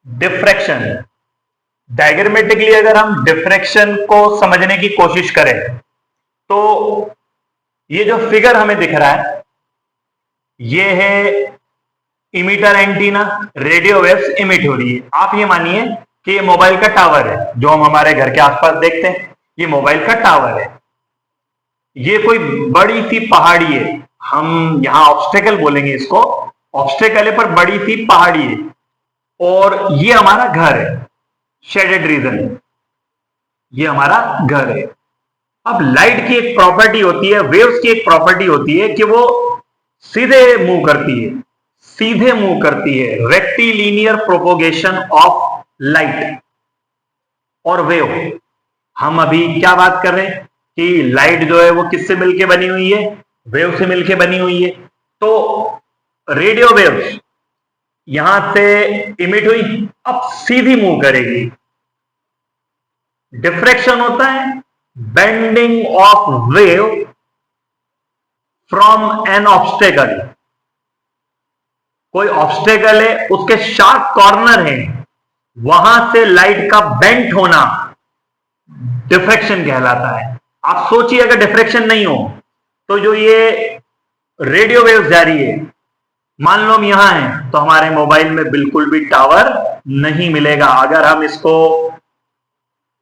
Diffraction. Diagrammatically अगर हम diffraction को समझने की कोशिश करें तो ये जो फिगर हमें दिख रहा है ये है emitter antenna, radio waves emit हो रही है। आप ये मानिए कि ये मोबाइल का टावर है जो हम हमारे घर के आसपास देखते हैं, ये मोबाइल का टावर है। ये कोई बड़ी सी पहाड़ी है, हम यहां ऑब्स्टेकल बोलेंगे इसको, ऑब्स्टेकल है पर बड़ी सी पहाड़ी है, और ये हमारा घर है, शेडेड रीजन है, ये हमारा घर है। अब लाइट की एक प्रॉपर्टी होती है, वेव्स की एक प्रॉपर्टी होती है कि वो सीधे मूव करती है, सीधे मूव करती है, रेक्टिलिनियर प्रोपोगेशन ऑफ लाइट और वेव। हम अभी क्या बात कर रहे हैं कि लाइट जो है वो किससे मिलके बनी हुई है, वेव से मिलके बनी हुई है। तो रेडियो वेव्स यहां से इमिट हुई, अब सीधी मूव करेगी। डिफ्रैक्शन होता है bending of wave from N obstacle. कोई ऑब्स्टेकल है, उसके शार्प कॉर्नर है, वहां से लाइट का बेंट होना डिफ्रैक्शन कहलाता है। आप सोचिए अगर डिफ्रैक्शन नहीं हो तो जो ये रेडियो वेव जा रही है, मान लो हम यहां हैं तो हमारे मोबाइल में बिल्कुल भी टावर नहीं मिलेगा। अगर हम इसको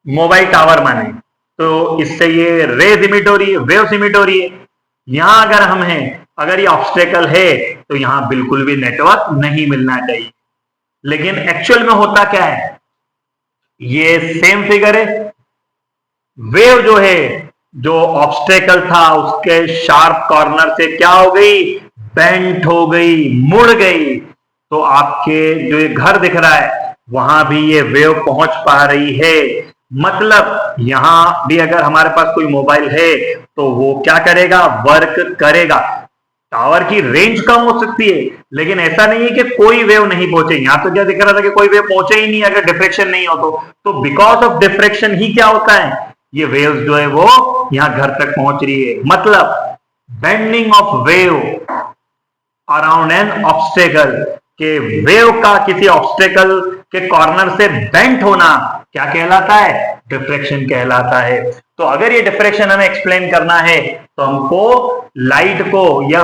मोबाइल टावर माने तो इससे ये रेज इमिट हो रही है, वेव्स इमिट हो रही है। यहां अगर हम हैं, अगर ये ऑब्स्टेकल है तो यहां बिल्कुल भी नेटवर्क नहीं मिलना चाहिए। लेकिन एक्चुअल में होता क्या है, ये सेम फिगर है, वेव जो है, जो ऑब्स्टेकल था उसके शार्प कॉर्नर से क्या हो गई, बेंट हो गई, मुड़ गई। तो आपके जो ये घर दिख रहा है वहां भी ये वेव पहुंच पा रही है। मतलब यहां भी अगर हमारे पास कोई मोबाइल है तो वो क्या करेगा, वर्क करेगा। टावर की रेंज कम हो सकती है लेकिन ऐसा नहीं है कि कोई वेव नहीं पहुंचे। यहां तो क्या दिख रहा था कि कोई वेव पहुंचे ही नहीं अगर डिफ्रेक्शन नहीं हो तो बिकॉज ऑफ डिफ्रेक्शन ही क्या होता है, ये वेव्स जो है वो यहां घर तक पहुंच रही है। मतलब bending of wave around an obstacle, के वेव का किसी ऑब्स्टेकल के कॉर्नर से बेंट होना क्या कहलाता है, डिफ्रेक्शन कहलाता है। तो अगर ये डिफ्रेक्शन हमें एक्सप्लेन करना है तो हमको लाइट को या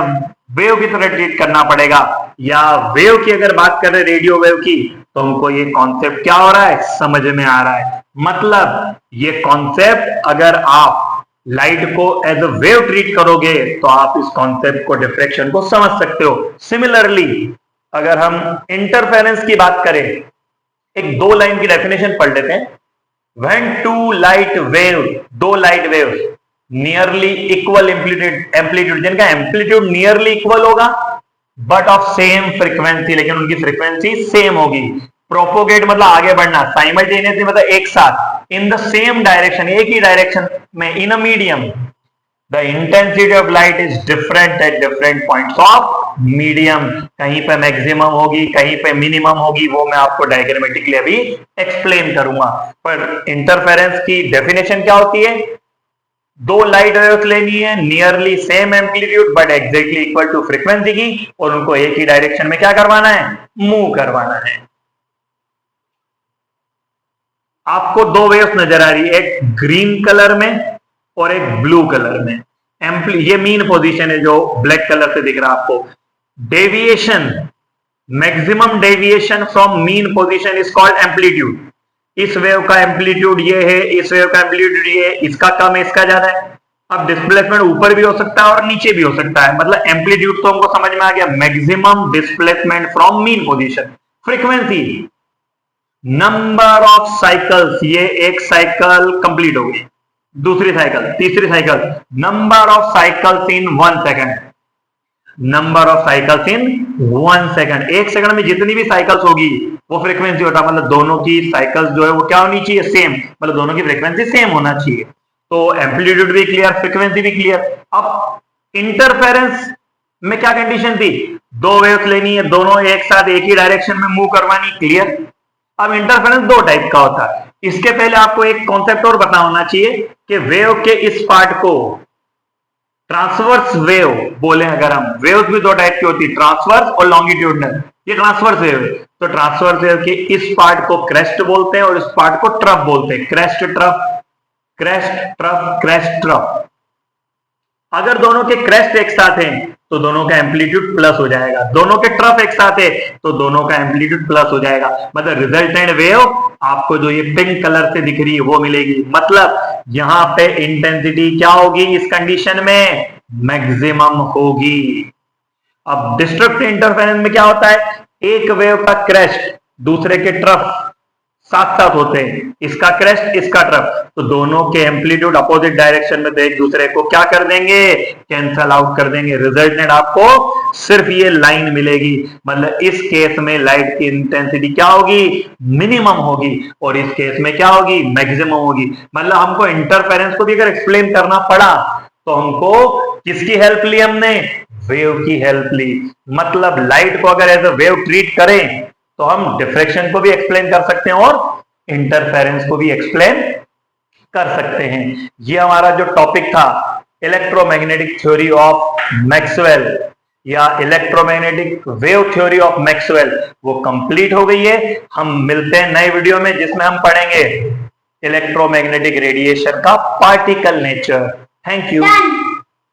वेव की तरह ट्रीट करना पड़ेगा, या वेव की अगर बात करें रेडियो वेव की तो हमको ये कॉन्सेप्ट क्या हो रहा है, समझ में आ रहा है। मतलब ये कॉन्सेप्ट अगर आप लाइट को एज अ वेव ट्रीट करोगे तो आप इस कॉन्सेप्ट को, डिफ्रेक्शन को समझ सकते हो। सिमिलरली अगर हम इंटरफेरेंस की बात करें, एक दो लाइन की डेफिनेशन पढ़ लेते हैं। व्हेन टू लाइट वेव, दो light waves nearly equal amplitude, जिनका एम्पलीट्यूड नियरली इक्वल होगा बट ऑफ सेम फ्रीक्वेंसी, लेकिन उनकी फ्रीक्वेंसी सेम होगी। प्रोपोगेट मतलब आगे बढ़ना, साइमल्टेनियसली मतलब एक साथ, इन द सेम डायरेक्शन, एक ही डायरेक्शन में, in a medium. The intensity of light is different at different points of medium. कहीं पे मैक्सिमम होगी, कहीं पे मिनिमम होगी, वो मैं आपको डायग्रामेटिकली अभी एक्सप्लेन करूंगा। पर इंटरफेरेंस की डेफिनेशन क्या होती है, दो लाइट वेव्स लेनी है nearly same amplitude but exactly equal to frequency की, और उनको एक ही डायरेक्शन में क्या करवाना है, मूव करवाना है। आपको दो वेव्स नजर आ रही है, एक ग्रीन कलर में और एक ब्लू कलर में। ये मीन पोजीशन है जो ब्लैक कलर से दिख रहा है आपको। Deviation, maximum deviation from mean position is called amplitude. इस वेव का एम्पलीट्यूड ये है, इस वेव का एम्पलीट्यूड ये है, इसका कम है, इसका ज्यादा है। अब डिस्प्लेसमेंट ऊपर भी हो सकता है और नीचे भी हो सकता है। मतलब एम्पलीट्यूड तो हमको समझ में आ गया, maximum displacement from mean position. Frequency, number of cycles, ये एक साइकिल कंप्लीट हो गई, दूसरी साइकिल, तीसरी cycle, number of cycles in 1 second, number of cycles in 1 second. एक सेकंड में जितनी भी साइकिल्स होगी वो फ्रीक्वेंसी होता है। मतलब दोनों की साइकिल्स जो है वो क्या होनी चाहिए, सेम, मतलब दोनों की फ्रीक्वेंसी सेम होना चाहिए। तो एम्पलीट्यूड भी क्लियर, फ्रीक्वेंसी भी क्लियर। अब इंटरफेरेंस में क्या कंडीशन थी, दो वेव्स लेनी है, दोनों एक साथ एक ही डायरेक्शन में मूव करवानी, क्लियर। अब इंटरफेरेंस दो टाइप का होता है। इसके पहले आपको एक कॉन्सेप्ट और पता होना चाहिए कि वेव के इस पार्ट को ट्रांसवर्स वेव बोले अगर हम, वेव्स भी दो टाइप की होती है, ट्रांसवर्स और लॉन्गिट्यूडनल। ये ट्रांसवर्स वेव है, तो ट्रांसवर्स वेव के इस पार्ट को क्रेस्ट बोलते हैं और इस पार्ट को ट्रफ बोलते हैं। Crest trough, crest trough, crest trough. अगर दोनों के क्रेस्ट एक साथ हैं तो दोनों का एम्पलीट्यूड प्लस हो जाएगा, दोनों के ट्रफ एक साथ है तो दोनों का एम्पलीट्यूड प्लस हो जाएगा। मतलब रिजल्टेंट वेव आपको जो ये पिंक कलर से दिख रही है वो मिलेगी। मतलब यहां पे इंटेंसिटी क्या होगी इस कंडीशन में, मैक्सिमम होगी। अब डिस्ट्रक्टिव इंटरफेरेंस में क्या होता है, एक वेव का क्रेस्ट दूसरे के ट्रफ साथ साथ होते हैं, इसका क्रेस्ट इसका ट्रफ, तो दोनों के एम्पलीट्यूड अपोजिट डायरेक्शन में तो एक दूसरे को क्या कर देंगे, कैंसल आउट कर देंगे। रिजल्टेंट आपको सिर्फ ये लाइन मिलेगी। मतलब इस केस में लाइट की इंटेंसिटी क्या होगी, मिनिमम होगी, और इस केस में क्या होगी, मैक्सिमम होगी। मतलब हमको इंटरफेरेंस को भी अगर एक्सप्लेन करना पड़ा तो हमको किसकी हेल्प ली, हमने वेव की हेल्प ली। मतलब लाइट को अगर एज अ वेव ट्रीट करें तो हम डिफ्रेक्शन को भी एक्सप्लेन कर सकते हैं और इंटरफेरेंस को भी एक्सप्लेन कर सकते हैं। ये हमारा जो टॉपिक था इलेक्ट्रोमैग्नेटिक थ्योरी ऑफ मैक्सवेल या electromagnetic wave theory of Maxwell, वो कंप्लीट हो गई है। हम मिलते हैं नए वीडियो में जिसमें हम पढ़ेंगे इलेक्ट्रोमैग्नेटिक रेडिएशन का पार्टिकल नेचर। Thank you.